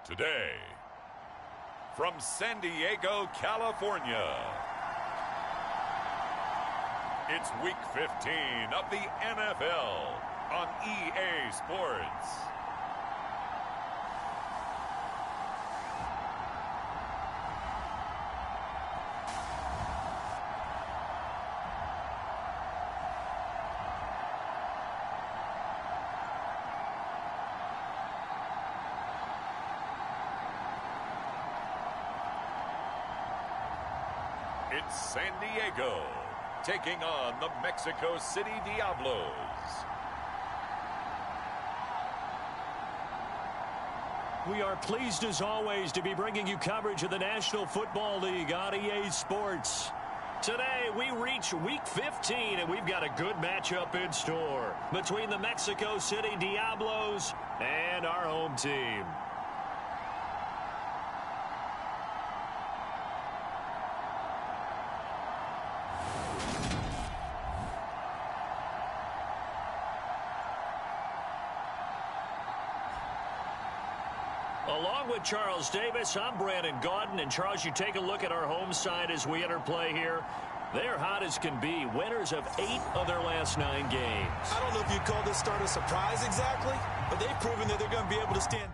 Today, from San Diego, California, it's Week 15 of the NFL on EA Sports. It's San Diego taking on the Mexico City Diablos. We are pleased as always to be bringing you coverage of the National Football League on EA Sports. Today we reach Week 15 and we've got a good matchup in store between the Mexico City Diablos and our home team. Along with Charles Davis, I'm Brandon Gaudin. And Charles, you take a look at our home side as we enter play here. They're hot as can be, winners of 8 of their last 9 games. I don't know if you'd call this start a surprise exactly, but they've proven that they're going to be able to stand.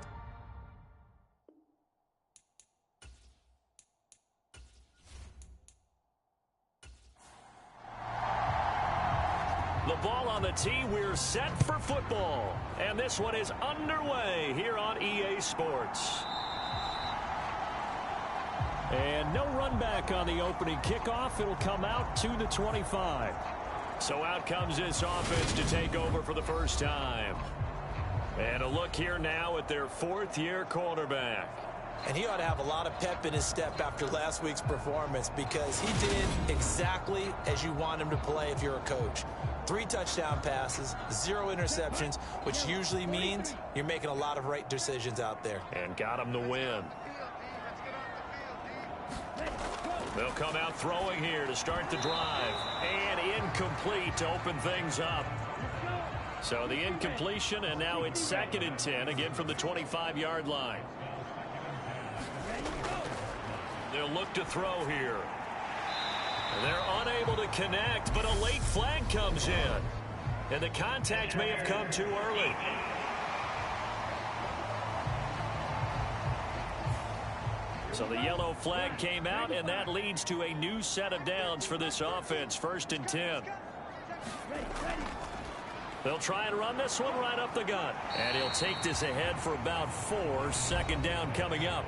The ball on the tee, we're set for football. And this one is underway here on EA Sports. And no run back on the opening kickoff. It'll come out to the 25. So out comes this offense to take over for the first time. And a look here now at their 4th-year quarterback. And he ought to have a lot of pep in his step after last week's performance because he did exactly as you want him to play if you're a coach. 3 touchdown passes, 0 interceptions, which usually means you're making a lot of right decisions out there. And got him the win. They'll come out throwing here to start the drive. And incomplete to open things up. So the incompletion, and now it's 2nd and 10, again from the 25-yard line. They'll look to throw here. They're unable to connect, but a late flag comes in. And the contact may have come too early. So the yellow flag came out, and that leads to a new set of downs for this offense, 1st and 10. They'll try and run this one right up the gut. And he'll take this ahead for about 4, 2nd down coming up.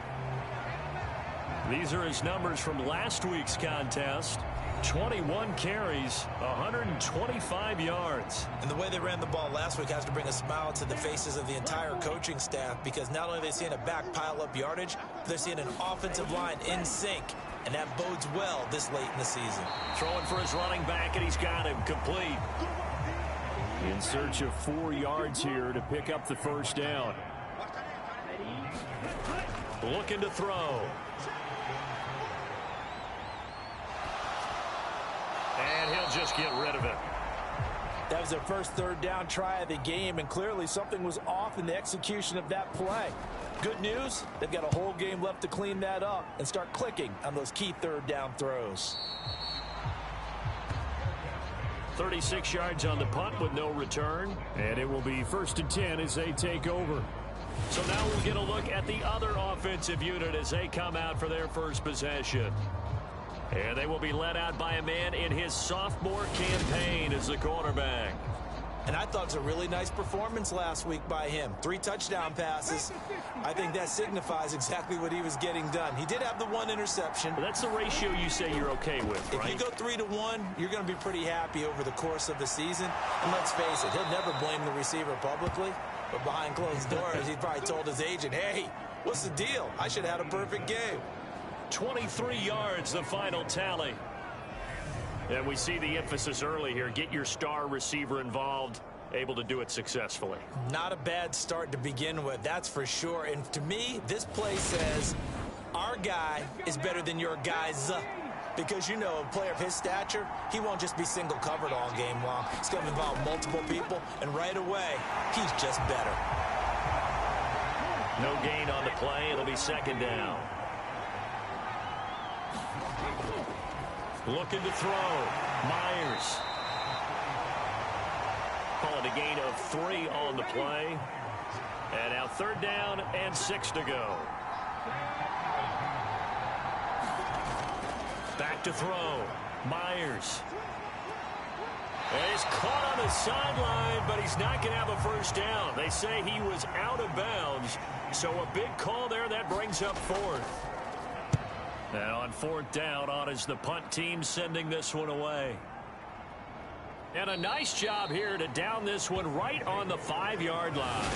These are his numbers from last week's contest. 21 carries, 125 yards. And the way they ran the ball last week has to bring a smile to the faces of the entire coaching staff because not only are they seeing a back pile up yardage, they're seeing an offensive line in sync. And that bodes well this late in the season. Throwing for his running back, and he's got him complete. In search of 4 yards here to pick up the first down. Looking to throw. And he'll just get rid of it. That was their first 3rd down try of the game, and clearly something was off in the execution of that play. Good news, they've got a whole game left to clean that up and start clicking on those key 3rd down throws. 36 yards on the punt with no return. And it will be 1st and 10 as they take over. So now we'll get a look at the other offensive unit as they come out for their first possession. And they will be led out by a man in his sophomore campaign as the quarterback. And I thought it was a really nice performance last week by him. 3 touchdown passes. I think that signifies exactly what he was getting done. He did have the 1 interception. That's the ratio you say you're okay with, right? If you go 3-to-1, you're going to be pretty happy over the course of the season. And let's face it, he'll never blame the receiver publicly. But behind closed doors, he probably told his agent, hey, what's the deal? I should have had a perfect game. 23 yards, the final tally. And we see the emphasis early here. Get your star receiver involved, able to do it successfully. Not a bad start to begin with, that's for sure. And to me, this play says our guy is better than your guys. Because, you know, a player of his stature, he won't just be single covered all game long. It's going to involve multiple people, and right away, he's just better. No gain on the play. It'll be second down. Looking to throw. Myers. Calling a gain of 3 on the play. And now third down and 6 to go. Back to throw. Myers. And he's caught on the sideline, but he's not going to have a first down. They say he was out of bounds. So a big call there. That brings up fourth. And on fourth down, on is the punt team sending this one away. And a nice job here to down this one right on the 5-yard line.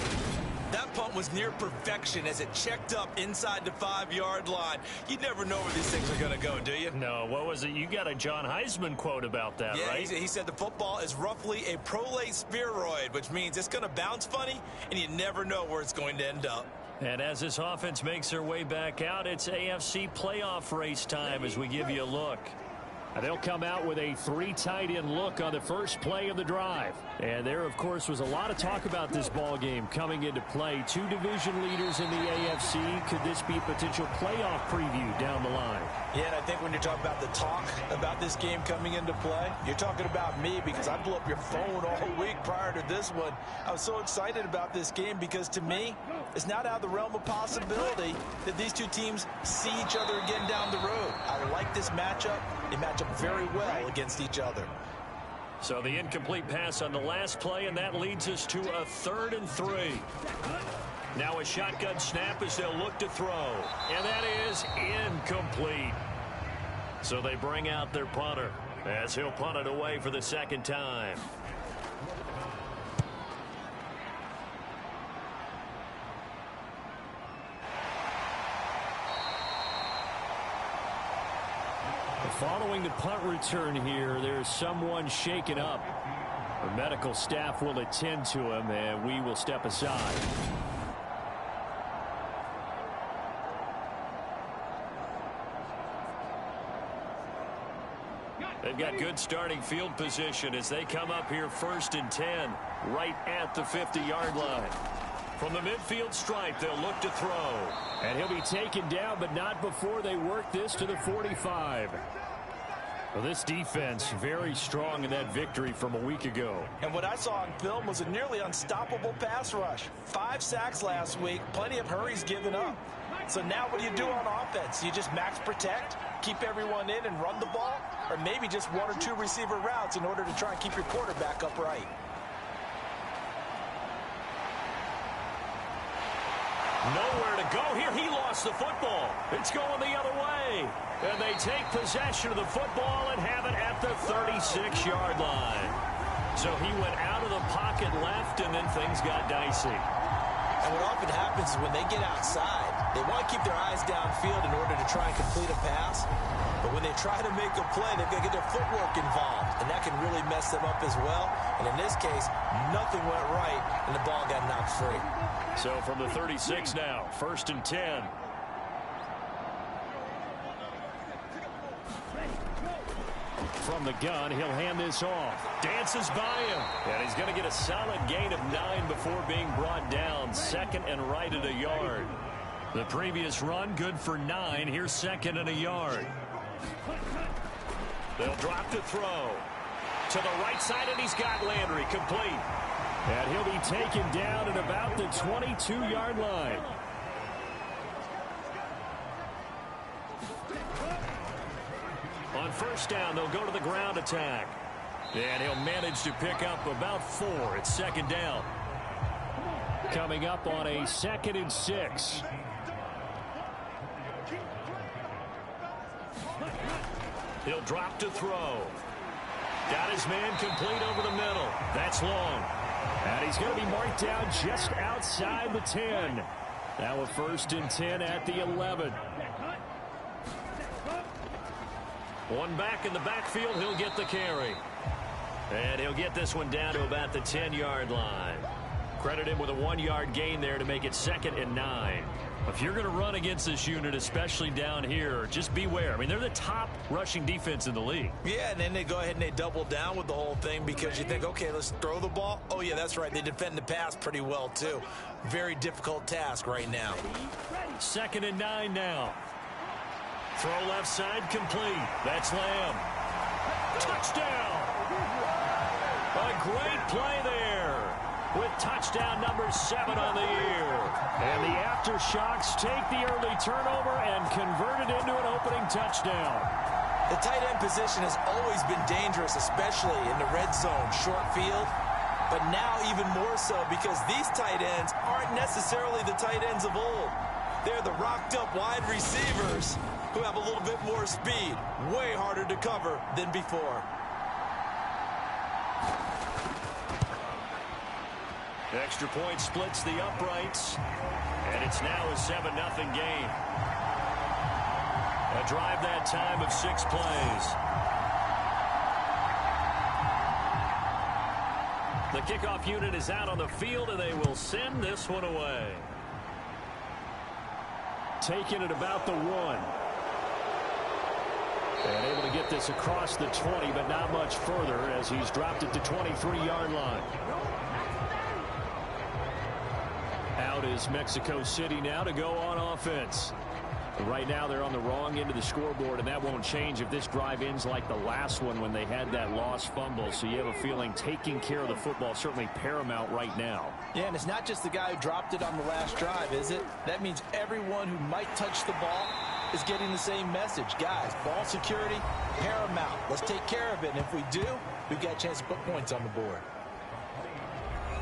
That punt was near perfection as it checked up inside the 5-yard line. You never know where these things are going to go, do you? No, what was it? You got a John Heisman quote about that, yeah, right? He said the football is roughly a prolate spheroid, which means it's going to bounce funny, and you never know where it's going to end up. And as this offense makes their way back out, it's AFC playoff race time as we give you a look. They'll come out with a 3 tight end look on the first play of the drive. And there, of course, was a lot of talk about this ball game coming into play. 2 division leaders in the AFC. Could this be a potential playoff preview down the line? Yeah, and I think when you're talking about the talk about this game coming into play, you're talking about me because I blew up your phone all week prior to this one. I was so excited about this game because, to me, it's not out of the realm of possibility that these two teams see each other again down the road. I like this matchup. They match up very well against each other. So the incomplete pass on the last play, and that leads us to a 3rd and 3. Now a shotgun snap as they'll look to throw. And that is incomplete. So they bring out their punter as he'll punt it away for the second time. Following the punt return here, there's someone shaken up. The medical staff will attend to him, and we will step aside. They've got good starting field position as they come up here 1st and 10, right at the 50-yard line. From the midfield stripe, they'll look to throw. And he'll be taken down, but not before they work this to the 45. Well, this defense very strong in that victory from a week ago. And what I saw on film was a nearly unstoppable pass rush. 5 sacks last week, plenty of hurries given up. So now what do you do on offense? You just max protect, keep everyone in and run the ball, or maybe just 1 or 2 receiver routes in order to try and keep your quarterback upright. Nowhere to go here. He lost the football. It's going the other way. And they take possession of the football and have it at the 36-yard line. So he went out of the pocket left, and then things got dicey. And what often happens is when they get outside, they want to keep their eyes downfield in order to try and complete a pass. But when they try to make a play, they've got to get their footwork involved. And that can really mess them up as well. And in this case, nothing went right, and the ball got knocked free. So from the 36 now, 1st and 10. From the gun, he'll hand this off. Dances by him. And he's going to get a solid gain of 9 before being brought down. 2nd and right at a yard. The previous run, good for 9. Here's 2nd and a yard. They'll drop to throw. To the right side, and he's got Landry complete. And he'll be taken down at about the 22-yard line. On 1st down, they'll go to the ground attack. And he'll manage to pick up about 4. It's 2nd down. Coming up on a 2nd and 6. He'll drop to throw. Got his man complete over the middle. That's long. And he's going to be marked down just outside the 10. Now a 1st and 10 at the 11. One back in the backfield. He'll get the carry. And he'll get this one down to about the 10-yard line. Credit him with a 1-yard gain there to make it 2nd and 9. If you're going to run against this unit, especially down here, just beware. I mean, they're the top rushing defense in the league. Yeah, and then they go ahead and they double down with the whole thing because you think, okay, let's throw the ball. Oh, yeah, that's right. They defend the pass pretty well, too. Very difficult task right now. 2nd and 9 now. Throw left side complete. That's Lamb. Touchdown! A great play there with touchdown number 7 on the year. And the aftershocks take the early turnover and convert it into an opening touchdown. The tight end position has always been dangerous, especially in the red zone, short field. But now even more so because these tight ends aren't necessarily the tight ends of old. They're the rocked-up wide receivers who have a little bit more speed. Way harder to cover than before. Extra point splits the uprights, and it's now a 7-0 game. A drive that time of 6 plays. The kickoff unit is out on the field, and they will send this one away. Taking it about the 1. And able to get this across the 20, but not much further as he's dropped it to 23-yard line. Out is Mexico City now to go on offense. Right now they're on the wrong end of the scoreboard, and that won't change if this drive ends like the last one when they had that lost fumble. So you have a feeling taking care of the football is certainly paramount right now. Yeah, and it's not just the guy who dropped it on the last drive, is it? That means everyone who might touch the ball is getting the same message. Guys, ball security, paramount. Let's take care of it, and if we do, we've got a chance to put points on the board.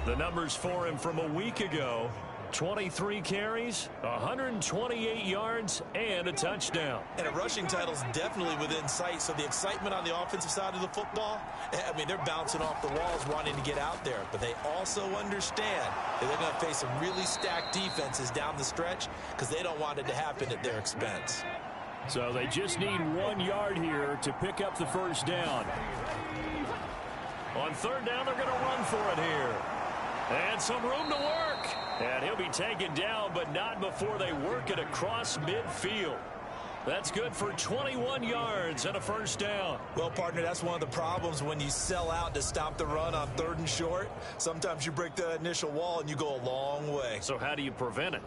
The numbers for him from a week ago: 23 carries, 128 yards, and a touchdown. And a rushing title is definitely within sight, so the excitement on the offensive side of the football, I mean, they're bouncing off the walls wanting to get out there, but they also understand that they're going to face some really stacked defenses down the stretch because they don't want it to happen at their expense. So they just need 1 yard here to pick up the first down. On 3rd down, they're going to run for it here. And some room to work. And he'll be taken down, but not before they work it across midfield. That's good for 21 yards and a first down. Well, partner, that's one of the problems when you sell out to stop the run on 3rd and short. Sometimes you break the initial wall and you go a long way. So how do you prevent it?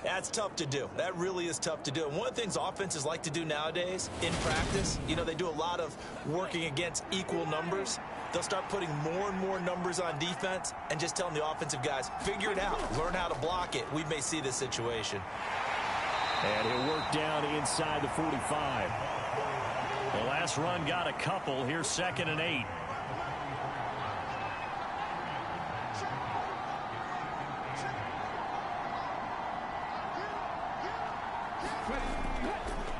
That's tough to do. That really is tough to do. And one of the things offenses like to do nowadays in practice, you know, they do a lot of working against equal numbers. They'll start putting more and more numbers on defense and just telling the offensive guys, figure it out, learn how to block it. We may see this situation. And he'll work down inside the 45. The last run got a couple. Here's 2nd and 8.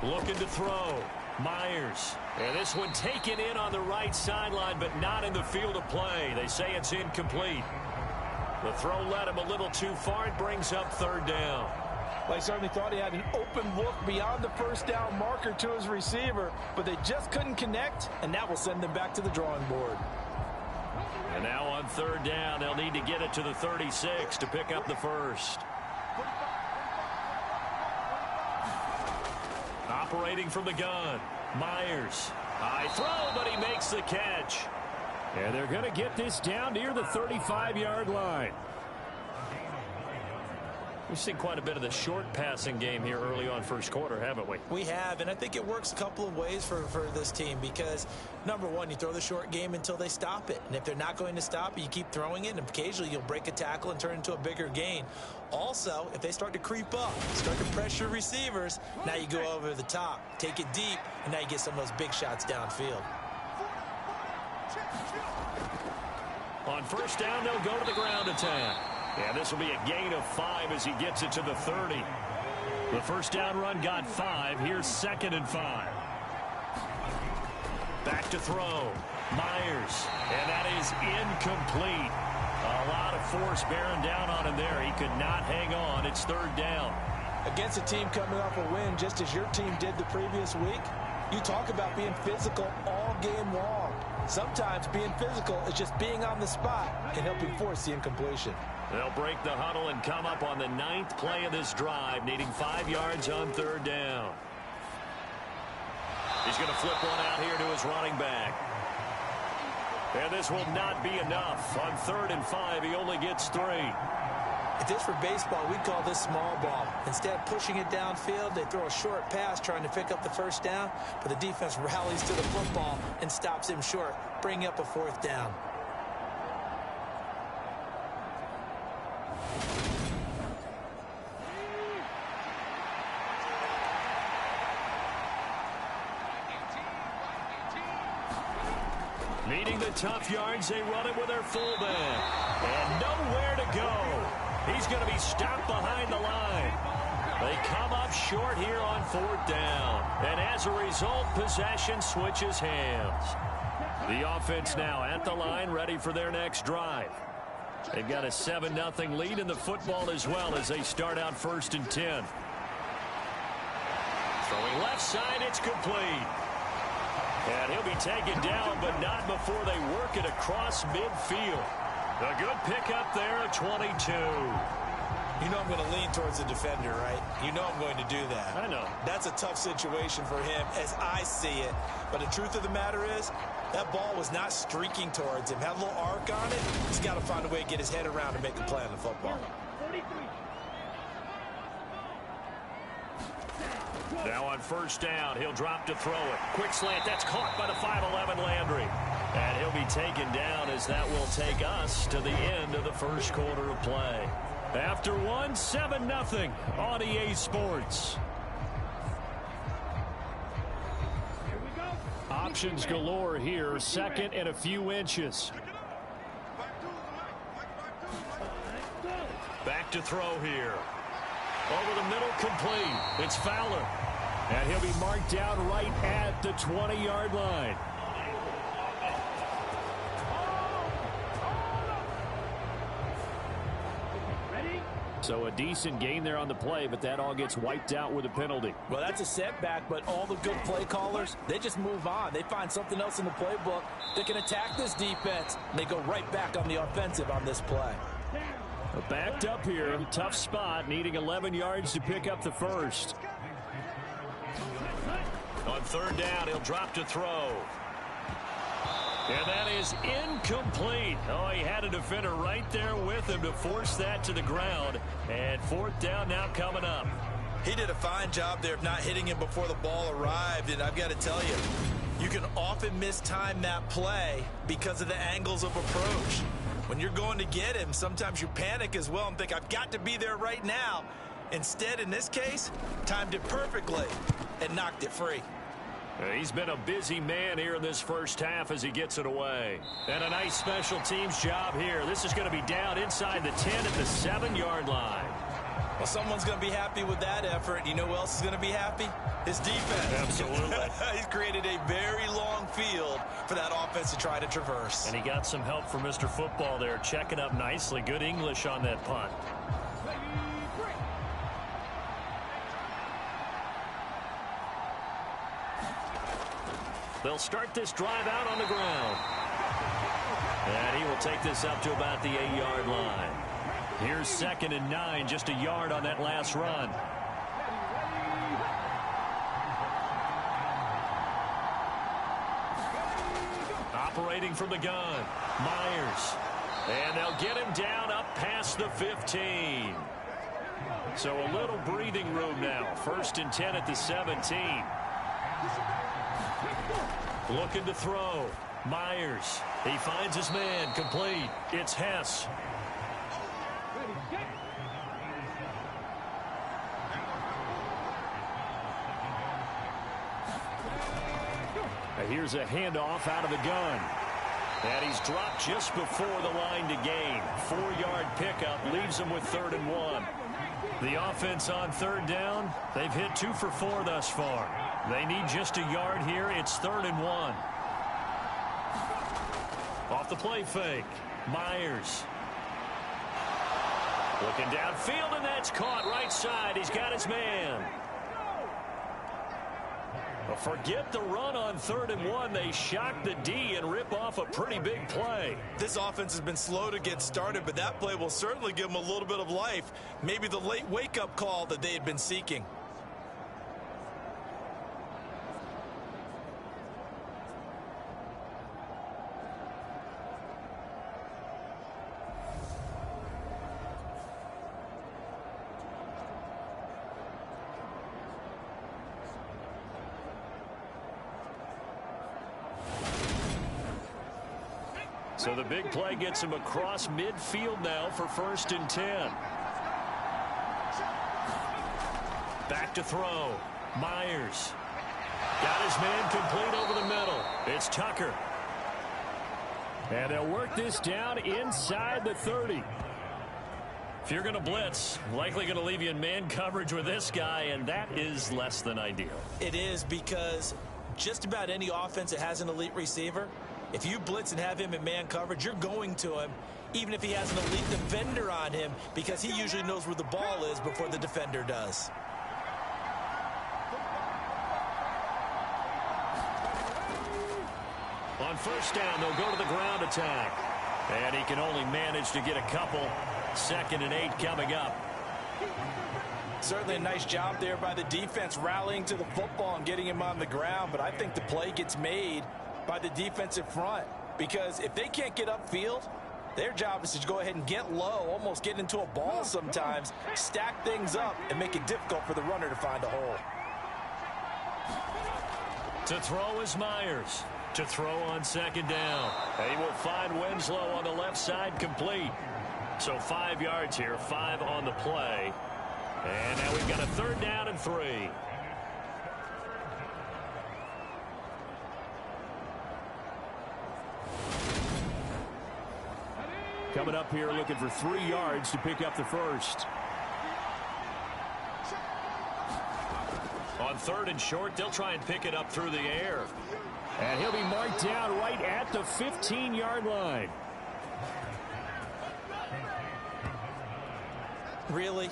Looking to throw. Myers. And this one taken in on the right sideline, but not in the field of play. They say it's incomplete. The throw led him a little too far. It brings up 3rd down. Well, he certainly thought he had an open look beyond the first down marker to his receiver, but they just couldn't connect, and that will send them back to the drawing board. And now on 3rd down, they'll need to get it to the 36 to pick up the first. Operating from the gun, Myers. High throw, but he makes the catch. And they're going to get this down near the 35-yard line. We've seen quite a bit of the short passing game here early on first quarter, haven't we? We have, and I think it works a couple of ways for this team because, number one, you throw the short game until they stop it. And if they're not going to stop it, you keep throwing it, and occasionally you'll break a tackle and turn it into a bigger gain. Also, if they start to creep up, start to pressure receivers, now you go over the top, take it deep, and now you get some of those big shots downfield. On 1st down, they'll go to the ground attack. Yeah, this will be a gain of 5 as he gets it to the 30. The 1st down run got 5. Here's 2nd and 5. Back to throw. Myers. And that is incomplete. A lot of force bearing down on him there. He could not hang on. It's 3rd down. Against a team coming off a win, just as your team did the previous week, you talk about being physical all game long. Sometimes being physical is just being on the spot and helping force the incompletion. They'll break the huddle and come up on the 9th play of this drive, needing 5 yards on 3rd down. He's going to flip one out here to his running back. And this will not be enough. On 3rd and 5, he only gets 3. If this were baseball, we'd call this small ball. Instead of pushing it downfield, they throw a short pass trying to pick up the 1st down, but the defense rallies to the football and stops him short, bringing up a 4th down. Needing the tough yards, they run it with their fullback. And nowhere to go. He's going to be stopped behind the line. They come up short here on 4th down. And as a result, possession switches hands. The offense now at the line, ready for their next drive. They've got a 7-0 lead in the football as well as they start out 1st and 10. Throwing left side, it's complete. And he'll be taken down, but not before they work it across midfield. A good pickup there at 22. You know I'm going to lean towards the defender, right? You know I'm going to do that. I know. That's a tough situation for him as I see it. But the truth of the matter is, that ball was not streaking towards him. Had a little arc on it. He's got to find a way to get his head around and make a play on the football. Now on 1st down, he'll drop to throw it. Quick slant, that's caught by the 5'11 Landry. And he'll be taken down as that will take us to the end of the 1st quarter of play. After 7-0 on EA Sports. Options galore here, 2nd and a few inches. Back to throw here. Over the middle, complete. It's Fowler. And he'll be marked down right at the 20-yard line. So a decent gain there on the play, but that all gets wiped out with a penalty. Well, that's a setback, but all the good play callers, they just move on. They find something else in the playbook that can attack this defense. They go right back on the offensive on this play. Backed up here, tough spot, needing 11 yards to pick up the 1st. On 3rd down, he'll drop to throw. And that is incomplete. Oh, he had a defender right there with him to force that to the ground. And 4th down now coming up. He did a fine job there of not hitting him before the ball arrived. And I've got to tell you, you can often mistime that play because of the angles of approach. When you're going to get him, sometimes you panic as well and think, I've got to be there right now. Instead, in this case, timed it perfectly and knocked it free. He's been a busy man here in this 1st half as he gets it away. And a nice special teams job here. This is going to be down inside the 10 at the 7-yard line. Well, someone's going to be happy with that effort. You know who else is going to be happy? His defense. Absolutely. He's created a very long field for that offense to try to traverse. And he got some help from Mr. Football there, checking up nicely. Good English on that punt. They'll start this drive out on the ground. And he will take this up to about the 8-yard line. Here's 2nd and 9, just a yard on that last run. Operating from the gun, Myers. And they'll get him down up past the 15. So a little breathing room now. 1st and 10 at the 17. Looking to throw. Myers. He finds his man. Complete. It's Hess. Here's a handoff out of the gun. And he's dropped just before the line to gain. 4-yard pickup leaves him with 3rd and 1. The offense on 3rd down, they've hit 2 for 4 thus far. They need just a yard here. It's 3rd and 1. Off the play fake. Myers. Looking downfield, and that's caught right side. He's got his man. A forget the run on 3rd and 1. They shock the D and rip off a pretty big play. This offense has been slow to get started, but that play will certainly give them a little bit of life. Maybe the late wake-up call that they had been seeking. So the big play gets him across midfield now for 1st and 10. Back to throw. Myers. Got his man complete over the middle. It's Tucker. And they'll work this down inside the 30. If you're going to blitz, likely going to leave you in man coverage with this guy, and that is less than ideal. It is, because just about any offense that has an elite receiver, if you blitz and have him in man coverage, you're going to him, even if he has an elite defender on him, because he usually knows where the ball is before the defender does. On 1st down, they'll go to the ground attack. And he can only manage to get a couple. 2nd and 8 coming up. Certainly a nice job there by the defense rallying to the football and getting him on the ground, but I think the play gets made by the defensive front, because if they can't get upfield, their job is to go ahead and get low, almost get into a ball sometimes, stack things up, and make it difficult for the runner to find a hole. To throw is Myers. To throw on 2nd down. And he will find Winslow on the left side complete. So 5 yards here, 5 on the play. And now we've got a 3rd down and 3. Coming up here looking for 3 yards to pick up the first. On 3rd and short, they'll try and pick it up through the air. And he'll be marked down right at the 15-yard line. Really?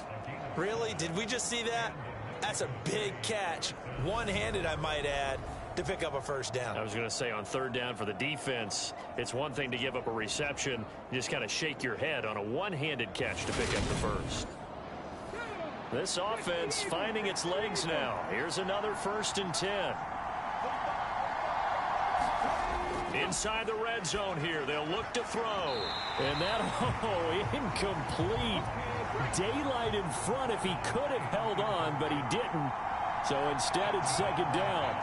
Really? Did we just see that? That's a big catch. One-handed, I might add, to pick up a 1st down. I was going to say, on 3rd down for the defense, it's one thing to give up a reception. You just kind of shake your head on a one-handed catch to pick up the first. This offense finding its legs now. Here's another 1st and 10. Inside the red zone here. They'll look to throw. And that, incomplete. Daylight in front if he could have held on, but he didn't. So instead, it's 2nd down.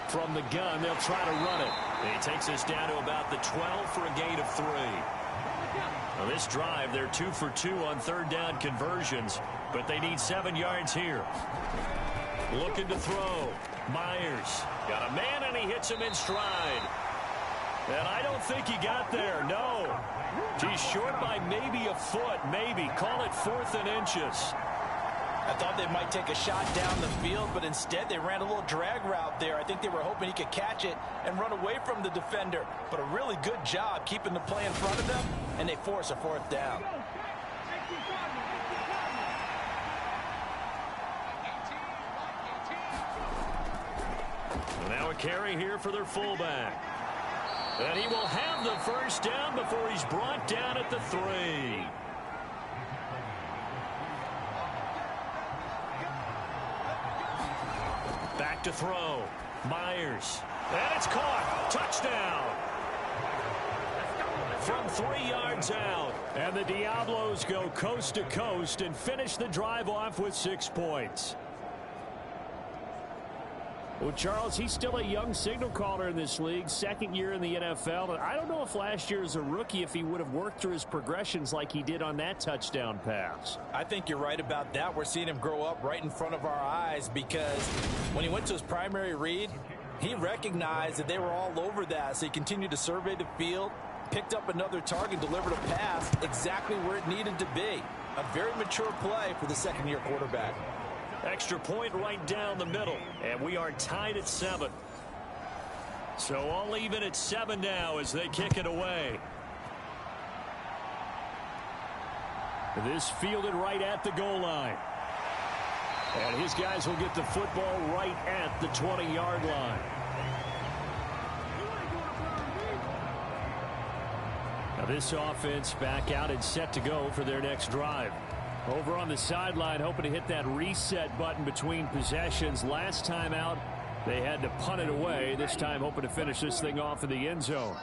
From the gun, they'll try to run it. And he takes us down to about the 12 for a gain of 3. Now this drive, they're 2 for 2 on 3rd down conversions, but they need 7 yards here. Looking to throw. Myers got a man, and he hits him in stride. And I don't think he got there. No. He's short by maybe a foot, maybe. Call it 4th and inches. I thought they might take a shot down the field, but instead they ran a little drag route there. I think they were hoping he could catch it and run away from the defender. But a really good job keeping the play in front of them, and they force a 4th down. Now a carry here for their fullback. And he will have the 1st down before he's brought down at the 3. Back to throw. Myers. And it's caught. Touchdown. From 3 yards out. And the Diablos go coast to coast and finish the drive off with 6 points. Well, Charles, he's still a young signal caller in this league, 2nd year in the NFL. And I don't know if last year as a rookie, if he would have worked through his progressions like he did on that touchdown pass. I think you're right about that. We're seeing him grow up right in front of our eyes, because when he went to his primary read, he recognized that they were all over that. So he continued to survey the field, picked up another target, delivered a pass exactly where it needed to be. A very mature play for the 2nd-year quarterback. Extra point right down the middle, and we are tied at 7. So all even at 7 now as they kick it away. This fielded right at the goal line. And his guys will get the football right at the 20-yard line. Now this offense back out and set to go for their next drive. Over on the sideline, hoping to hit that reset button between possessions. Last time out, they had to punt it away. This time, hoping to finish this thing off in the end zone.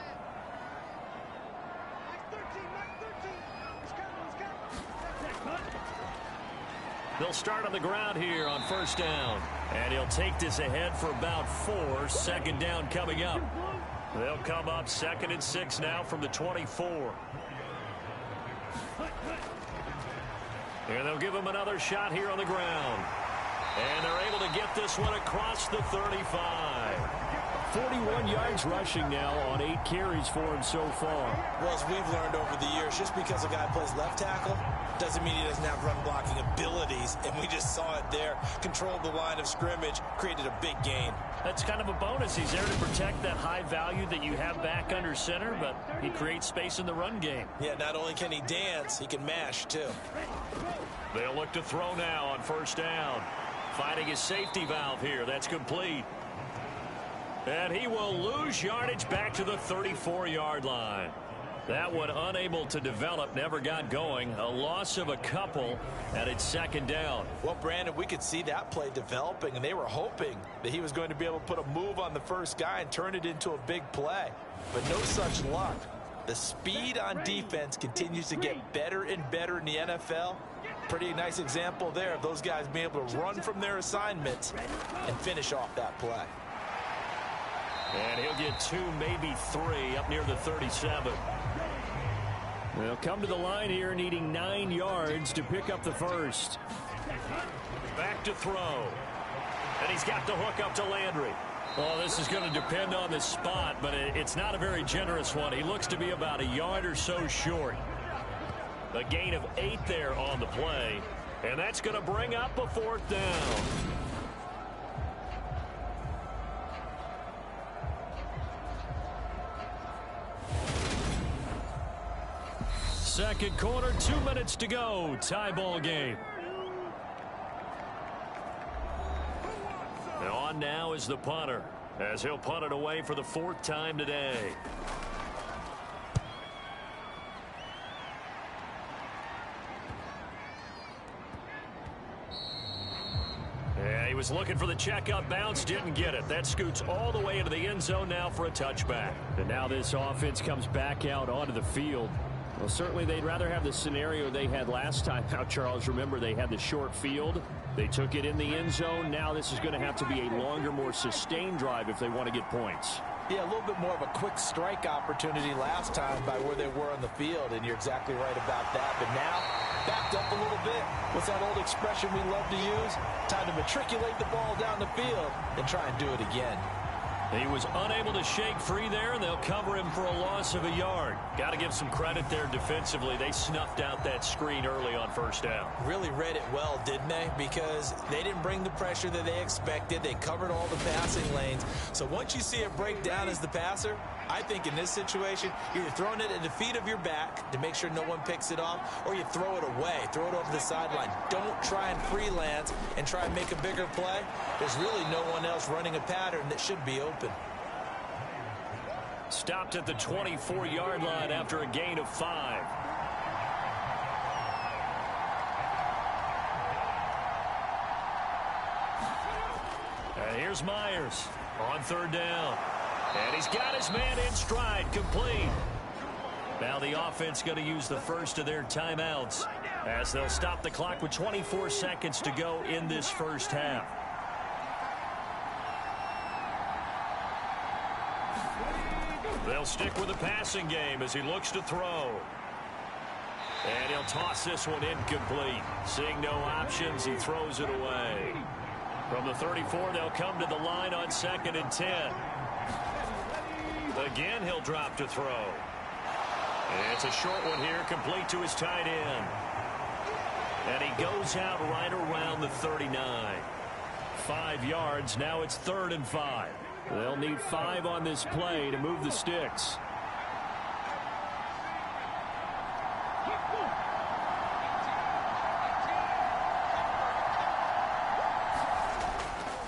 They'll start on the ground here on first down. And he'll take this ahead for about 4. Second down coming up. They'll come up 2nd and 6 now from the 24. And they'll give him another shot here on the ground. And they're able to get this one across the 35. 41 yards rushing now on 8 carries for him so far. Well, as we've learned over the years, just because a guy plays left tackle doesn't mean he doesn't have run blocking abilities. And we just saw it there. Controlled the line of scrimmage, created a big gain. That's kind of a bonus. He's there to protect that high value that you have back under center, but he creates space in the run game. Yeah, not only can he dance, he can mash too. They'll look to throw now on first down. Finding his safety valve here. That's complete. And he will lose yardage back to the 34-yard line. That one unable to develop, never got going. A loss of a couple, and it's second down. Well, Brandon, we could see that play developing, and they were hoping that he was going to be able to put a move on the first guy and turn it into a big play. But no such luck. The speed on defense continues to get better and better in the NFL. Pretty nice example there of those guys being able to run from their assignments and finish off that play. And he'll get 2, maybe 3 up near the 37. They'll come to the line here needing 9 yards to pick up the first. Back to throw. And he's got the hook up to Landry. Well, this is going to depend on the spot, but it's not a very generous one. He looks to be about a yard or so short. A gain of 8 there on the play. And that's going to bring up a 4th down. Second quarter, 2 minutes to go. Tie ball game. And on now is the punter, as he'll punt it away for the 4th time today. Yeah, he was looking for the checkup bounce, didn't get it. That scoots all the way into the end zone now for a touchback. And now this offense comes back out onto the field. Well, certainly they'd rather have the scenario they had last time out, Charles. Remember, they had the short field. They took it in the end zone. Now this is going to have to be a longer, more sustained drive if they want to get points. Yeah, a little bit more of a quick strike opportunity last time by where they were on the field, and you're exactly right about that. But now, backed up a little bit. What's that old expression we love to use? Time to matriculate the ball down the field and try and do it again. He was unable to shake free there, and they'll cover him for a loss of a yard. Got to give some credit there defensively. They snuffed out that screen early on first down. Really read it well, didn't they? Because they didn't bring the pressure that they expected. They covered all the passing lanes. So once you see it break down as the passer, I think in this situation, you're either throwing it at the feet of your back to make sure no one picks it off, or you throw it away, throw it over the sideline. Don't try and freelance and try and make a bigger play. There's really no one else running a pattern that should be open. Stopped at the 24-yard line after a gain of 5. And here's Myers on 3rd down. And he's got his man in stride, complete. Now the offense going to use the first of their timeouts as they'll stop the clock with 24 seconds to go in this first half. They'll stick with the passing game as he looks to throw. And he'll toss this one incomplete. Seeing no options, he throws it away. From the 34, they'll come to the line on 2nd and 10. Again, he'll drop to throw. And it's a short one here, complete to his tight end. And he goes out right around the 39. 5 yards, now it's 3rd and 5. They'll need 5 on this play to move the sticks.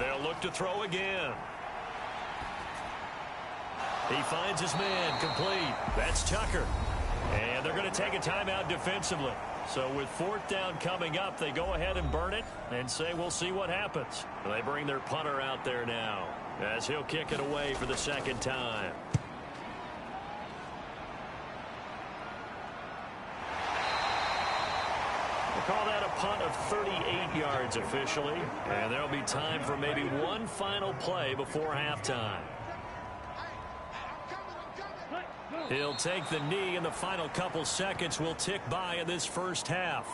They'll look to throw again. He finds his man, complete. That's Tucker. And they're going to take a timeout defensively. So with 4th down coming up, they go ahead and burn it and say we'll see what happens. They bring their punter out there now as he'll kick it away for the 2nd time. We'll call that a punt of 38 yards officially. And there'll be time for maybe one final play before halftime. He'll take the knee, and the final couple seconds will tick by in this first half.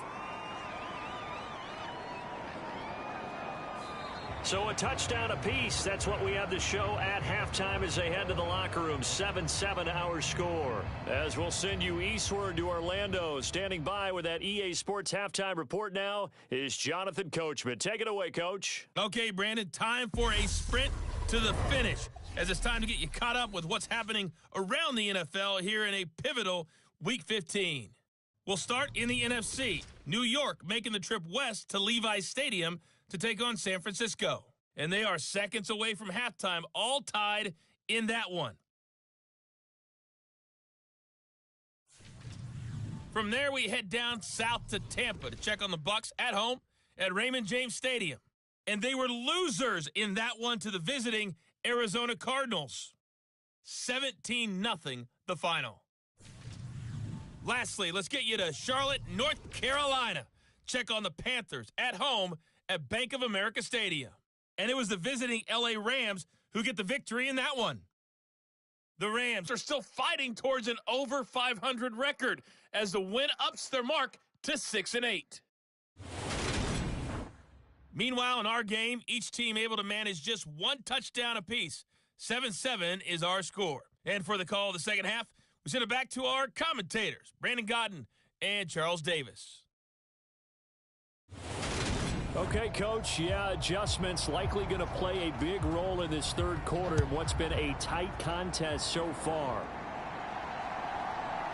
So a touchdown apiece. That's what we have to show at halftime as they head to the locker room. 7-7 our score. As we'll send you eastward to Orlando. Standing by with that EA Sports halftime report now is Jonathan Coachman. Take it away, Coach. Okay, Brandon, time for a sprint to the finish, as it's time to get you caught up with what's happening around the NFL here in a pivotal Week 15. We'll start in the NFC. New York making the trip west to Levi's Stadium to take on San Francisco. And they are seconds away from halftime, all tied in that one. From there, we head down south to Tampa to check on the Bucs at home at Raymond James Stadium. And they were losers in that one to the visiting Arizona Cardinals. 17-0 the final. Lastly, let's get you to Charlotte, North Carolina. Check on the Panthers at home at Bank of America Stadium. And it was the visiting LA Rams who get the victory in that one. The Rams are still fighting towards an over 500 record as the win ups their mark to 6-8. Meanwhile, in our game, each team able to manage just one touchdown apiece. 7-7 is our score. And for the call of the second half, we send it back to our commentators, Brandon Godden and Charles Davis. Okay, Coach, adjustments likely going to play a big role in this third quarter in what's been a tight contest so far.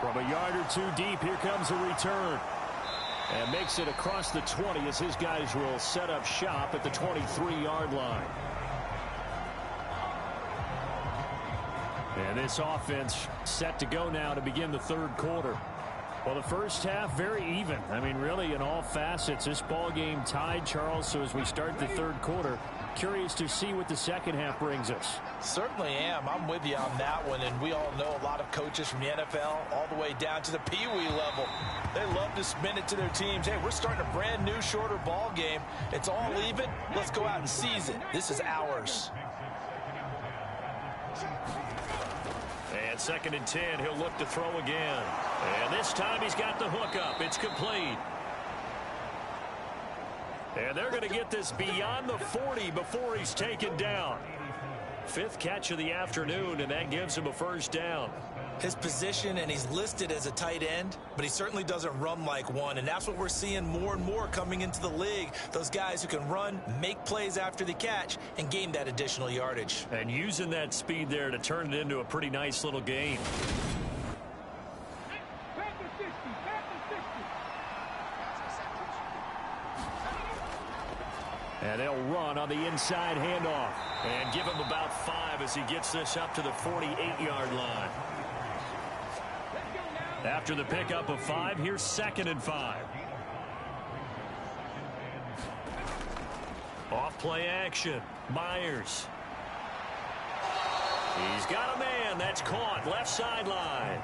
From a yard or two deep, here comes a return. And makes it across the 20 as his guys will set up shop at the 23-yard line. And this offense set to go now to begin the third quarter. Well, the first half, very even. I mean, really, in all facets, this ball game tied, Charles. So as we start the third quarter, curious to see what the second half brings us. Certainly am. I'm with you on that one. And we all know a lot of coaches from the NFL all the way down to the Pee Wee level. They love to spin it to their teams. Hey, we're starting a brand new, shorter ball game. It's all even. Let's go out and seize it. This is ours. And 2nd and 10, he'll look to throw again. And this time he's got the hook up. It's complete. And they're going to get this beyond the 40 before he's taken down. 5th catch of the afternoon, and that gives him a first down. His position, and he's listed as a tight end, but he certainly doesn't run like one, and that's what we're seeing more and more coming into the league. Those guys who can run, make plays after the catch, and gain that additional yardage. And using that speed there to turn it into a pretty nice little gain. And they'll run on the inside handoff and give him about 5 as he gets this up to the 48-yard line. After the pickup of 5, here's 2nd and 5. Off play action. Myers. He's got a man. That's caught. Left sideline.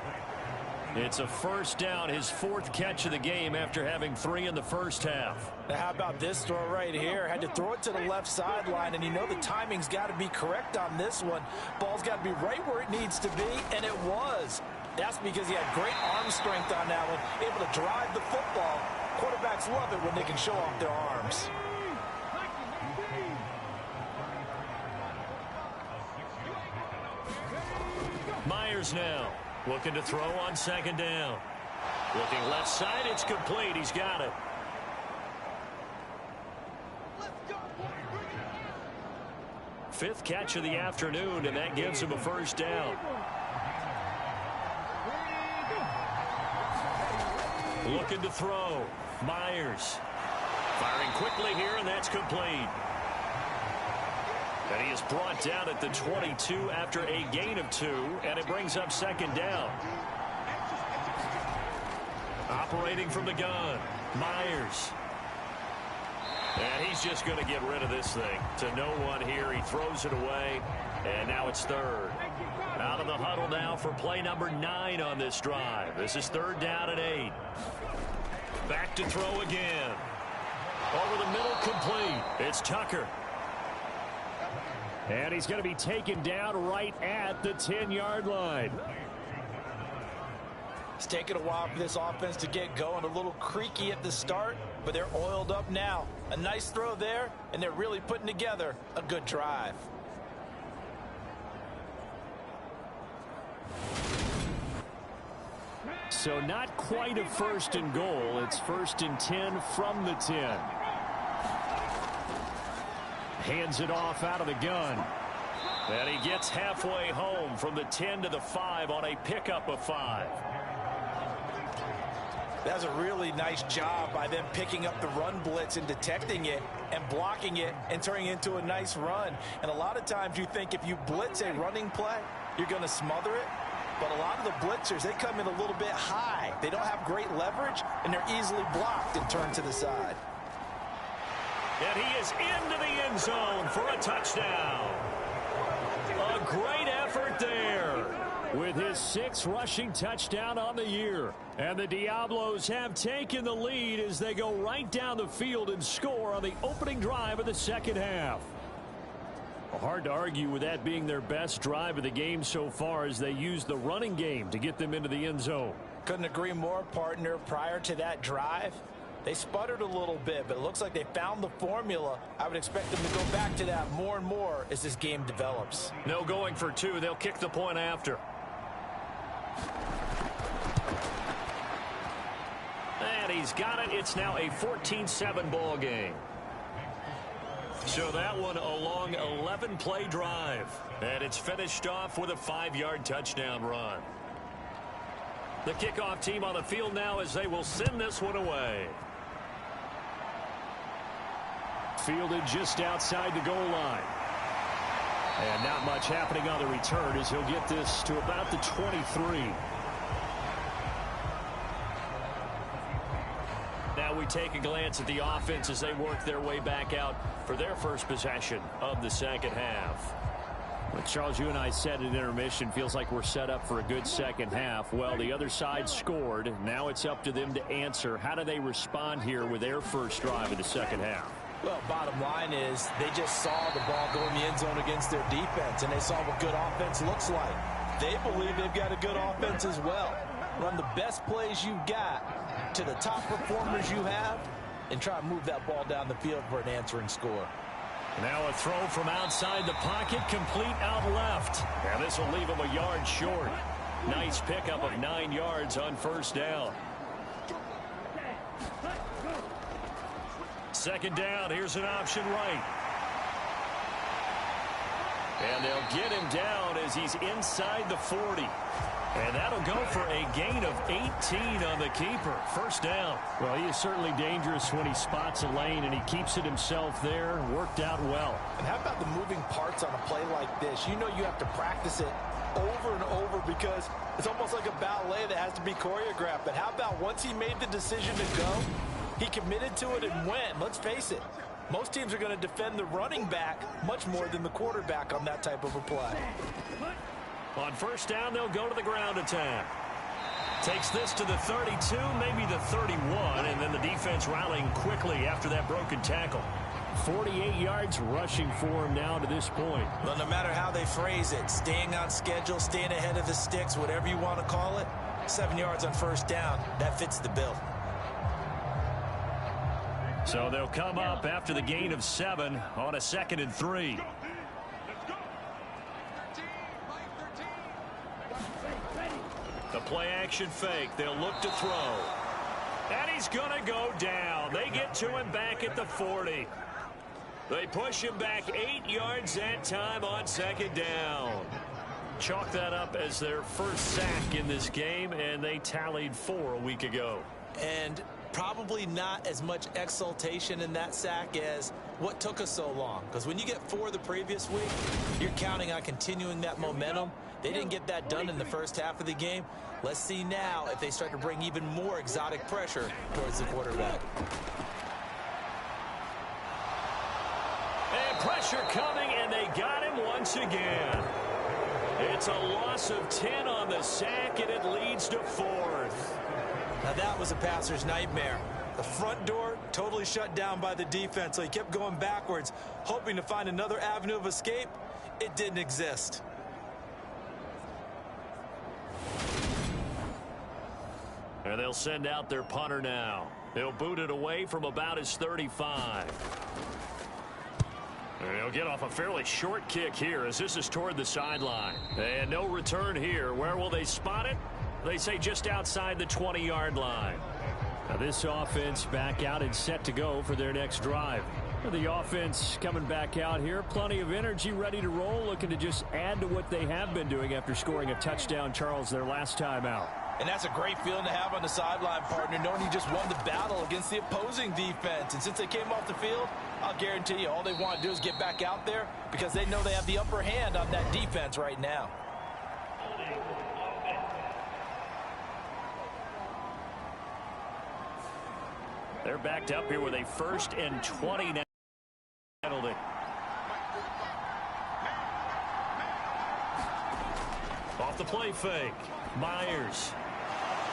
It's a first down, his 4th catch of the game after having 3 in the first half. Now, how about this throw right here? Had to throw it to the left sideline, and you know the timing's got to be correct on this one. Ball's got to be right where it needs to be, and it was. That's because he had great arm strength on that one, able to drive the football. Quarterbacks love it when they can show off their arms. Myers now looking to throw on 2nd down. Looking left side, it's complete. He's got it. Fifth catch of the afternoon, and that gives him a first down. Looking to throw. Myers firing quickly here, and that's complete. And he is brought down at the 22 after a gain of 2, and it brings up second down. Operating from the gun, Myers. And he's just going to get rid of this thing to no one here. He throws it away, and now it's third. Out of the huddle now for play number 9 on this drive. This is third down and 8. Back to throw again. Over the middle, complete. It's Tucker. And he's going to be taken down right at the 10-yard line. It's taken a while for this offense to get going. A little creaky at the start, but they're oiled up now. A nice throw there, and they're really putting together a good drive. So not quite a first and goal. It's first and 10 from the 10. Hands it off out of the gun. And he gets halfway home from the 10 to the 5 on a pickup of 5. That's a really nice job by them picking up the run blitz and detecting it and blocking it and turning it into a nice run. And a lot of times you think if you blitz a running play, you're going to smother it. But a lot of the blitzers, they come in a little bit high. They don't have great leverage, and they're easily blocked and turned to the side. And he is into the end zone for a touchdown. A great effort there with his 6th rushing touchdown on the year. And the Diablos have taken the lead as they go right down the field and score on the opening drive of the second half. Hard to argue with that being their best drive of the game so far as they use the running game to get them into the end zone. Couldn't agree more, partner. Prior to that drive, they sputtered a little bit, but it looks like they found the formula. I would expect them to go back to that more and more as this game develops. No going for 2. They'll kick the point after. And he's got it. It's now a 14-7 ball game. So that one a long 11-play drive. And it's finished off with a 5-yard touchdown run. The kickoff team on the field now as they will send this one away. Fielded just outside the goal line. And not much happening on the return as he'll get this to about the 23. Now we take a glance at the offense as they work their way back out for their first possession of the second half. Well, Charles, you and I said at intermission, feels like we're set up for a good second half. Well, the other side scored. Now it's up to them to answer. How do they respond here with their first drive of the second half? Well, bottom line is they just saw the ball go in the end zone against their defense, and they saw what good offense looks like. They believe they've got a good offense as well. Run the best plays you've got to the top performers you have and try to move that ball down the field for an answering score. Now a throw from outside the pocket, complete out left. And this will leave him a yard short. Nice pickup of 9 yards on first down. Second down, here's an option right. And they'll get him down as he's inside the 40. And that'll go for a gain of 18 on the keeper. First down. Well, he is certainly dangerous when he spots a lane, and he keeps it himself there. Worked out well. And how about the moving parts on a play like this? You know you have to practice it over and over because it's almost like a ballet that has to be choreographed. But how about once he made the decision to go, he committed to it and went. Let's face it, most teams are going to defend the running back much more than the quarterback on that type of a play. On first down, they'll go to the ground attack. Takes this to the 32, maybe the 31, and then the defense rallying quickly after that broken tackle. 48 yards rushing for him now to this point. Well, no matter how they phrase it, staying on schedule, staying ahead of the sticks, whatever you want to call it, 7 yards on first down, that fits the bill. So they'll come up after the gain of 7 on a 2nd and 3. The play action fake. They'll look to throw. And he's going to go down. They get to him back at the 40. They push him back 8 yards that time on second down. Chalk that up as their first sack in this game, and they tallied 4 a week ago. And Probably not as much exultation in that sack as what took us so long. Because when you get 4 the previous week, you're counting on continuing that momentum. They didn't get that done in the first half of the game. Let's see now if they start to bring even more exotic pressure towards the quarterback. And pressure coming, and they got him once again. It's a loss of 10 on the sack, and it leads to 4th. Now that was a passer's nightmare. The front door totally shut down by the defense, so he kept going backwards, hoping to find another avenue of escape. It didn't exist. And they'll send out their punter now. They'll boot it away from about his 35. They'll get off a fairly short kick here as this is toward the sideline. And no return here. Where will they spot it? They say just outside the 20-yard line. Now this offense back out and set to go for their next drive. The offense coming back out here. Plenty of energy, ready to roll, looking to just add to what they have been doing after scoring a touchdown, Charles, their last time out. And that's a great feeling to have on the sideline, partner, knowing you just won the battle against the opposing defense. And since they came off the field, I'll guarantee you all they want to do is get back out there because they know they have the upper hand on that defense right now. They're backed up here with a 1st and 20 now. Penalty. Off the play fake. Myers.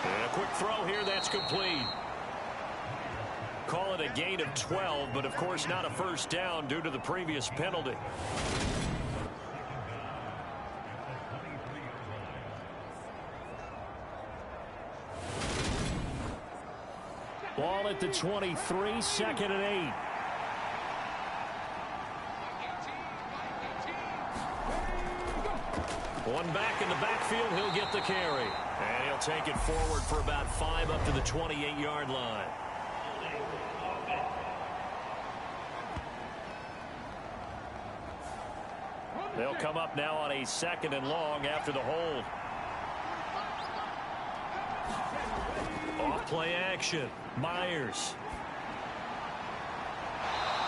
And a quick throw here, that's complete. Call it a gain of 12, but of course not a first down due to the previous penalty. Ball at the 23, 2nd and 8. One back in the backfield, he'll get the carry. And he'll take it forward for about 5 up to the 28-yard line. They'll come up now on a 2nd and long after the hold. Off play action. Myers.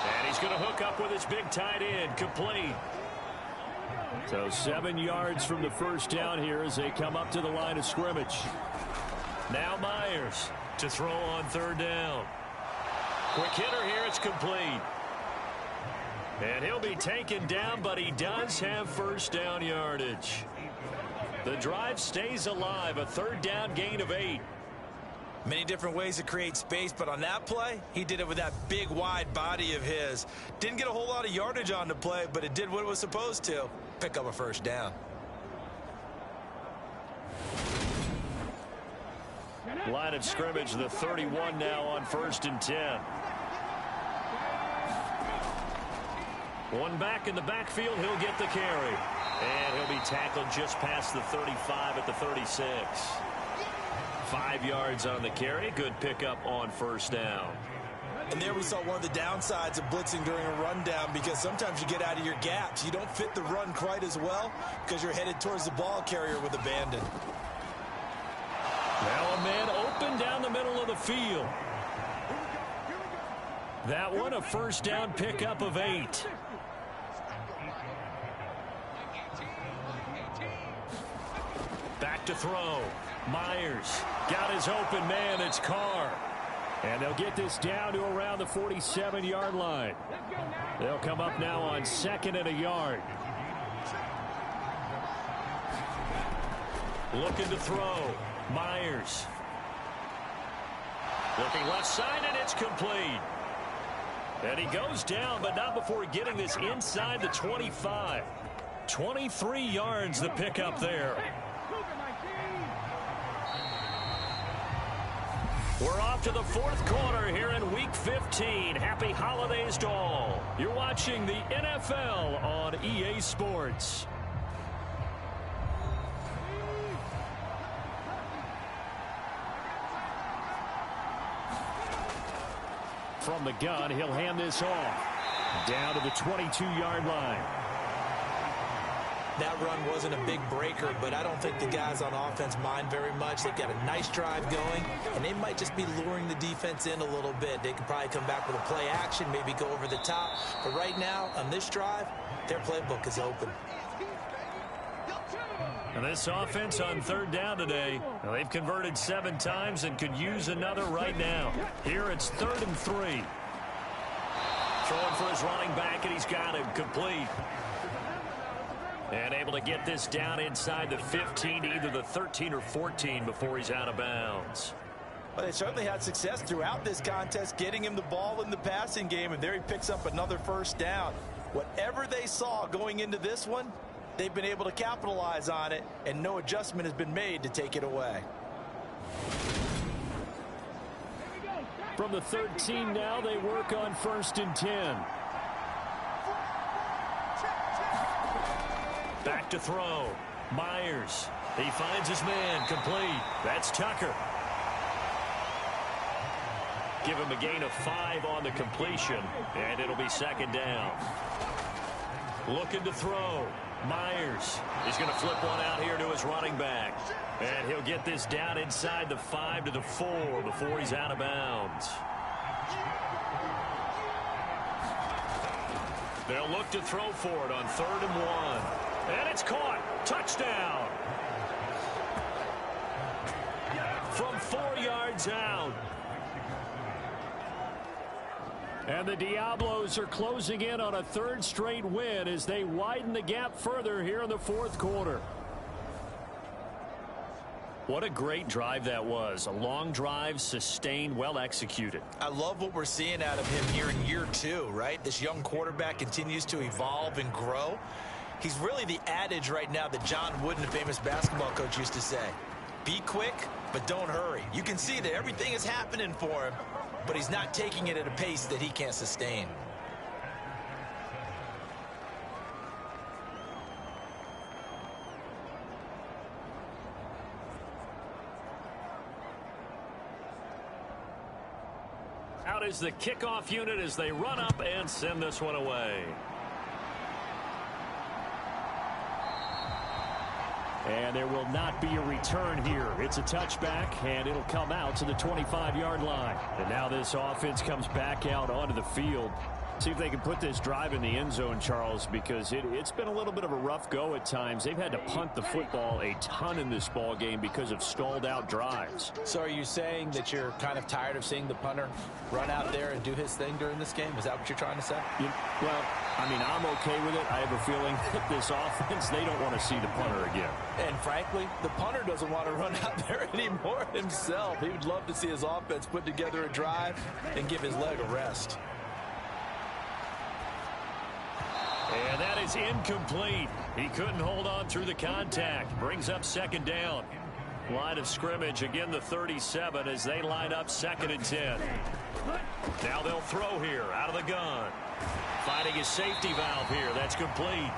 And he's going to hook up with his big tight end. Complete. So 7 yards from the first down here as they come up to the line of scrimmage. Now Myers to throw on 3rd down. Quick hitter here. It's complete. And he'll be taken down, but he does have first down yardage. The drive stays alive. A 3rd down gain of 8. Many different ways to create space, but on that play, he did it with that big, wide body of his. Didn't get a whole lot of yardage on the play, but it did what it was supposed to. Pick up a first down. Line of scrimmage, the 31 now on 1st and 10. One back in the backfield, he'll get the carry. And he'll be tackled just past the 35 at the 36. 5 yards on the carry. Good pickup on first down. And there we saw one of the downsides of blitzing during a rundown because sometimes you get out of your gaps. You don't fit the run quite as well because you're headed towards the ball carrier with abandon. Now a man open down the middle of the field. That one a first down pickup of 8. Back to throw. Myers got his open man. It's Carr. And they'll get this down to around the 47-yard line. They'll come up now on 2nd and a yard. Looking to throw. Myers. Looking left side, and it's complete. And he goes down, but not before getting this inside the 25. 23 yards the pickup there. We're off to the 4th quarter here in Week 15. Happy holidays to all. You're watching the NFL on EA Sports. From the gun, he'll hand this off. Down to the 22-yard line. That run wasn't a big breaker, but I don't think the guys on offense mind very much. They've got a nice drive going, and they might just be luring the defense in a little bit. They could probably come back with a play action, maybe go over the top. But right now, on this drive, their playbook is open. And this offense on third down today, well, they've converted 7 times and could use another right now. Here it's 3rd and 3. Throwing for his running back, and he's got him complete. And able to get this down inside the 15, either the 13 or 14 before he's out of bounds. Well, they certainly had success throughout this contest, getting him the ball in the passing game, and there he picks up another first down. Whatever they saw going into this one, they've been able to capitalize on it, and no adjustment has been made to take it away. From the 13 now, they work on 1st and 10. Back to throw. Myers. He finds his man. Complete. That's Tucker. Give him a gain of 5 on the completion, and it'll be 2nd down. Looking to throw. Myers. He's going to flip one out here to his running back. And he'll get this down inside the 5 to the 4 before he's out of bounds. They'll look to throw for it on 3rd and 1. And it's caught. Touchdown. From 4 yards out. And the Diablos are closing in on a 3rd straight win as they widen the gap further here in the 4th quarter. What a great drive that was. A long drive, sustained, well executed. I love what we're seeing out of him here in year 2, right? This young quarterback continues to evolve and grow. He's really the adage right now that John Wooden, the famous basketball coach, used to say. Be quick, but don't hurry. You can see that everything is happening for him, but he's not taking it at a pace that he can't sustain. Out is the kickoff unit as they run up and send this one away. And there will not be a return here. It's a touchback, and it'll come out to the 25-yard line. And now this offense comes back out onto the field. See if they can put this drive in the end zone, Charles, because it's been a little bit of a rough go at times. They've had to punt the football a ton in this ball game because of stalled-out drives. So are you saying that you're kind of tired of seeing the punter run out there and do his thing during this game? Is that what you're trying to say? Well, I mean, I'm okay with it. I have a feeling that this offense, they don't want to see the punter again. And frankly, the punter doesn't want to run out there anymore himself. He would love to see his offense put together a drive and give his leg a rest. And that is incomplete. He couldn't hold on through the contact. Brings up 2nd down. Line of scrimmage, again the 37 as they line up 2nd and 10. Now they'll throw here out of the gun. Finding his safety valve here. That's complete.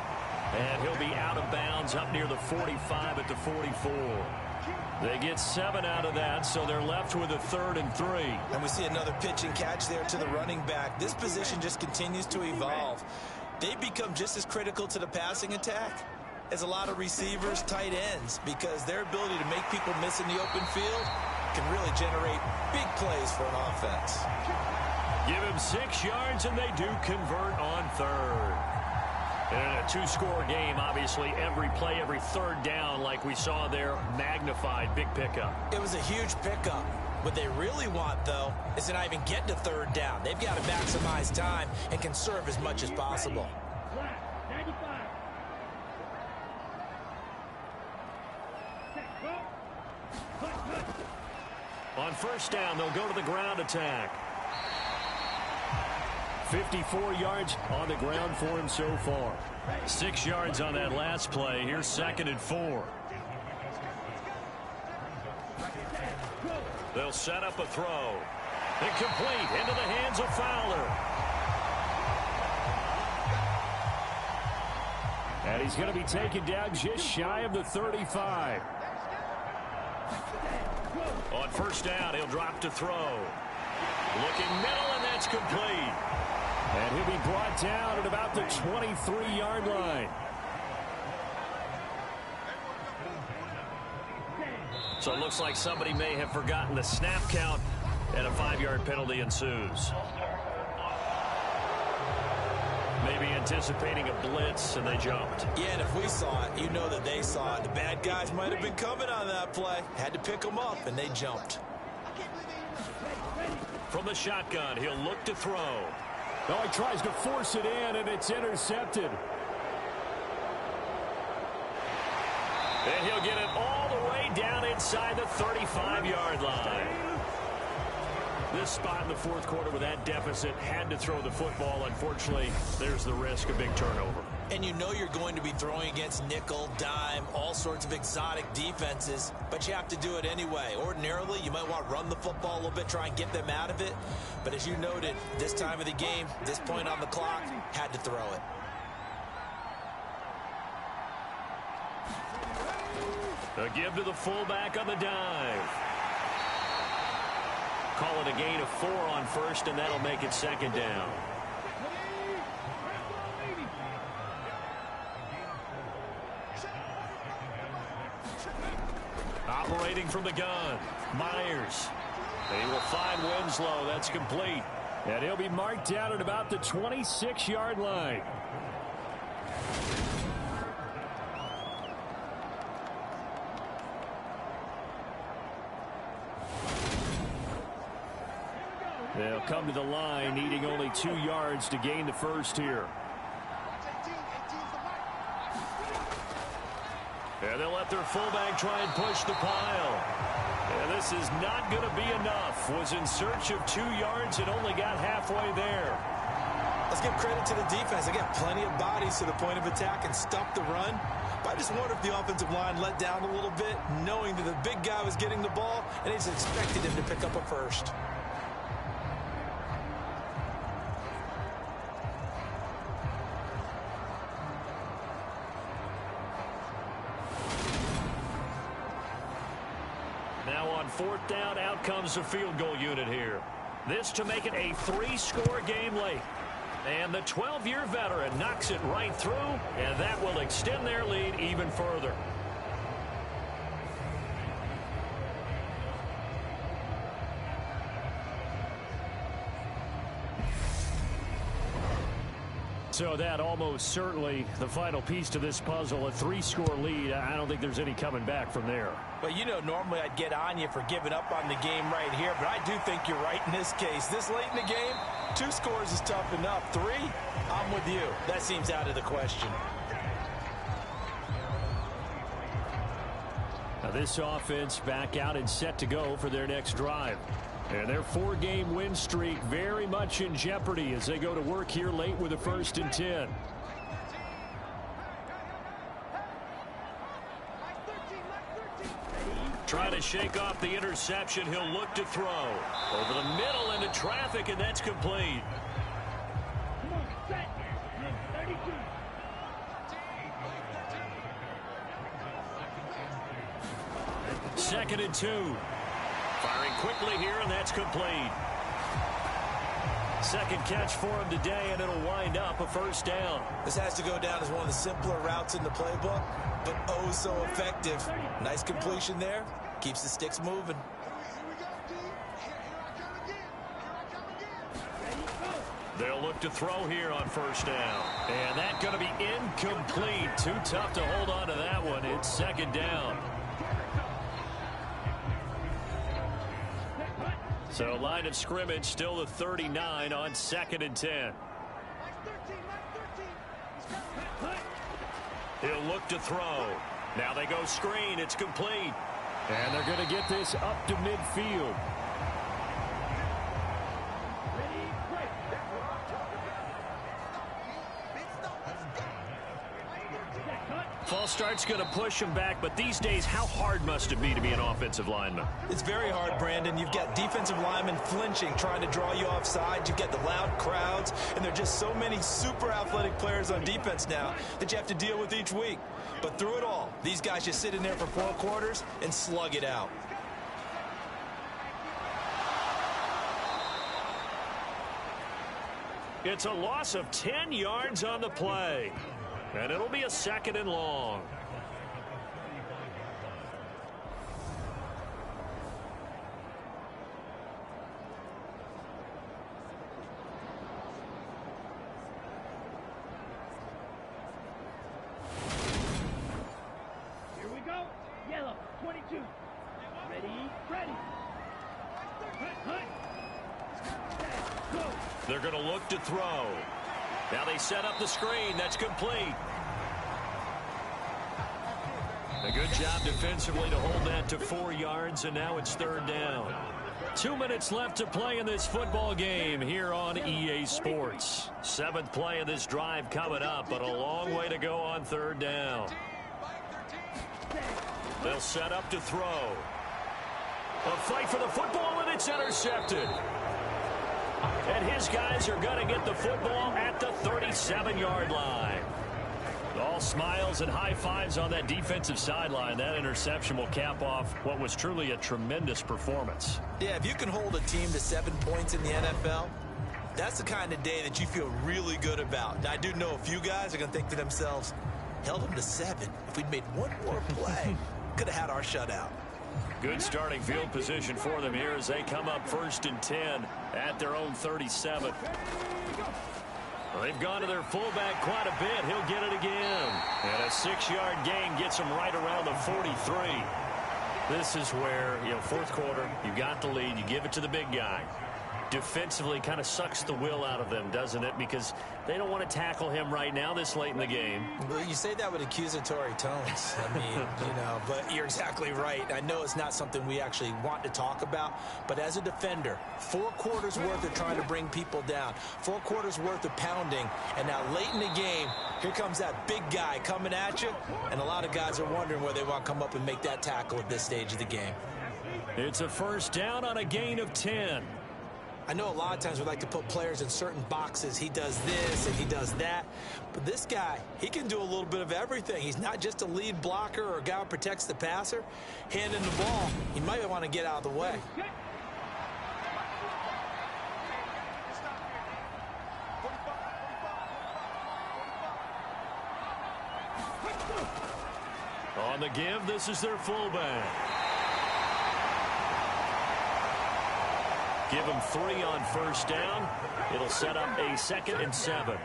And he'll be out of bounds up near the 45 at the 44. They get 7 out of that, so they're left with a 3rd and 3. And we see another pitch and catch there to the running back. This position just continues to evolve. They become just as critical to the passing attack as a lot of receivers, tight ends, because their ability to make people miss in the open field can really generate big plays for an offense. Give him 6 yards, and they do convert on 3rd. And in a 2-score game, obviously, every play, every 3rd down, like we saw there, magnified, big pickup. It was a huge pickup. What they really want, though, is to not even get to 3rd down. They've got to maximize time and conserve as much as possible. On 1st down, they'll go to the ground attack. 54 yards on the ground for him so far. 6 yards on that last play. Here's 2nd and 4. They'll set up a throw. Incomplete into the hands of Fowler. And he's going to be taken down just shy of the 35. On 1st down, he'll drop to throw. Looking middle, and that's complete. And he'll be brought down at about the 23-yard line. So it looks like somebody may have forgotten the snap count, and a 5-yard penalty ensues. Maybe anticipating a blitz, and they jumped. Yeah, and if we saw it, you know that they saw it. The bad guys might have been coming on that play. Had to pick them up, and they jumped. From the shotgun, he'll look to throw. Oh, he tries to force it in, and it's intercepted. And he'll get it all the way down inside the 35-yard line. This spot in the fourth quarter with that deficit, had to throw the football. Unfortunately, there's the risk of big turnover. And you know you're going to be throwing against nickel, dime, all sorts of exotic defenses, but you have to do it anyway. Ordinarily, you might want to run the football a little bit, try and get them out of it. But as you noted, this time of the game, this point on the clock, had to throw it. A give to the fullback on the dive. Call it a gain of 4 on first, and that'll make it second down. Operating from the gun, Myers. And he will find Winslow. That's complete. And he'll be marked down at about the 26-yard line. They'll come to the line, needing only 2 yards to gain the first here. And they'll let their fullback try and push the pile. And this is not going to be enough. Was in search of 2 yards and only got halfway there. Let's give credit to the defense. They got plenty of bodies to the point of attack and stop the run. But I just wonder if the offensive line let down a little bit, knowing that the big guy was getting the ball, and they just expected him to pick up a first. Fourth down, out comes the field goal unit here. This to make it a 3-score game late. And the 12-year veteran knocks it right through, and that will extend their lead even further. So that almost certainly the final piece to this puzzle, a 3-score lead. I don't think there's any coming back from there. But you know, normally I'd get on you for giving up on the game right here, but I do think you're right in this case. This late in the game, 2 scores is tough enough. 3, I'm with you. That seems out of the question. Now this offense back out and set to go for their next drive. And their 4-game win streak very much in jeopardy as they go to work here late with a 1st and 10. Trying to shake off the interception. He'll look to throw. Over the middle into traffic, and that's complete. Second and 2. Firing quickly here, and that's complete. Second catch for him today, and it'll wind up a 1st down. This has to go down as one of the simpler routes in the playbook, but oh so effective. Nice completion there. Keeps the sticks moving. They'll look to throw here on 1st down. And that's going to be incomplete. Too tough to hold on to that one. It's 2nd down. So line of scrimmage still the 39 on 2nd and 10. He'll look to throw. Now they go screen. It's complete. And they're going to get this up to midfield. False start's going to push him back, but these days, how hard must it be to be an offensive lineman? It's very hard, Brandon. You've got defensive linemen flinching, trying to draw you offside. You've got the loud crowds, and there are just so many super athletic players on defense now that you have to deal with each week. But through it all, these guys just sit in there for 4 quarters and slug it out. It's a loss of 10 yards on the play. And it'll be a 2nd and long. They're going to look to throw. Now they set up the screen. That's complete. A good job defensively to hold that to 4 yards, and now it's 3rd down. 2 minutes left to play in this football game here on EA Sports. 7th play of this drive coming up, but a long way to go on 3rd down. They'll set up to throw. A fight for the football, and it's intercepted. And his guys are going to get the football at the 37-yard line. All smiles and high fives on that defensive sideline. That interception will cap off what was truly a tremendous performance. Yeah, if you can hold a team to 7 points in the NFL, that's the kind of day that you feel really good about. Now, I do know a few guys are going to think to themselves, held them to 7. If we'd made one more play, could have had our shutout. Good starting field position for them here as they come up 1st and 10 at their own 37. Well, they've gone to their fullback quite a bit. He'll get it again. And a 6-yard gain gets him right around the 43. This is where, 4th quarter, you got the lead. You give it to the big guy. Defensively kind of sucks the will out of them, doesn't it? Because they don't want to tackle him right now this late in the game. Well, you say that with accusatory tones. I mean, but you're exactly right. I know it's not something we actually want to talk about, but as a defender, 4 quarters worth of trying to bring people down, 4 quarters worth of pounding, and now late in the game, here comes that big guy coming at you, and a lot of guys are wondering whether they want to come up and make that tackle at this stage of the game. It's a 1st down on a gain of 10. I know a lot of times we like to put players in certain boxes. He does this and he does that. But this guy, he can do a little bit of everything. He's not just a lead blocker or a guy who protects the passer. Handing the ball, he might want to get out of the way. On the give, this is their fullback. Give him 3 on 1st down. It'll set up a 2nd and 7.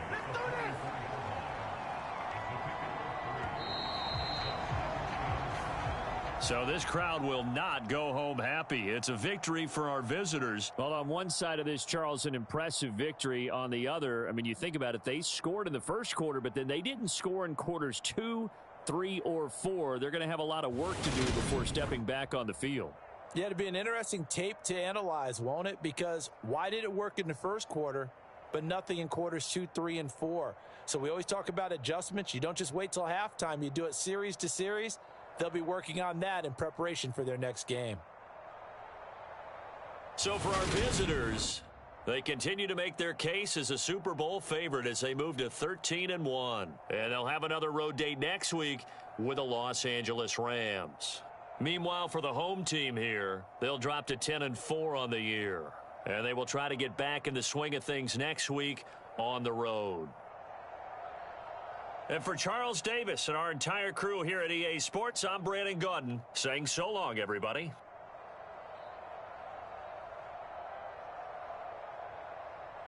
So this crowd will not go home happy. It's a victory for our visitors. Well, on one side of this, Charles, an impressive victory. On the other, I mean, you think about it, they scored in the 1st quarter, but then they didn't score in quarters 2, 3, or 4. They're going to have a lot of work to do before stepping back on the field. Yeah, it'll be an interesting tape to analyze, won't it? Because why did it work in the 1st quarter, but nothing in quarters 2, 3, and 4? So we always talk about adjustments. You don't just wait till halftime. You do it series to series. They'll be working on that in preparation for their next game. So for our visitors, they continue to make their case as a Super Bowl favorite as they move to 13-1. And they'll have another road date next week with the Los Angeles Rams. Meanwhile, for the home team here, they'll drop to 10-4 on the year. And they will try to get back in the swing of things next week on the road. And for Charles Davis and our entire crew here at EA Sports, I'm Brandon Gaudin saying so long, everybody.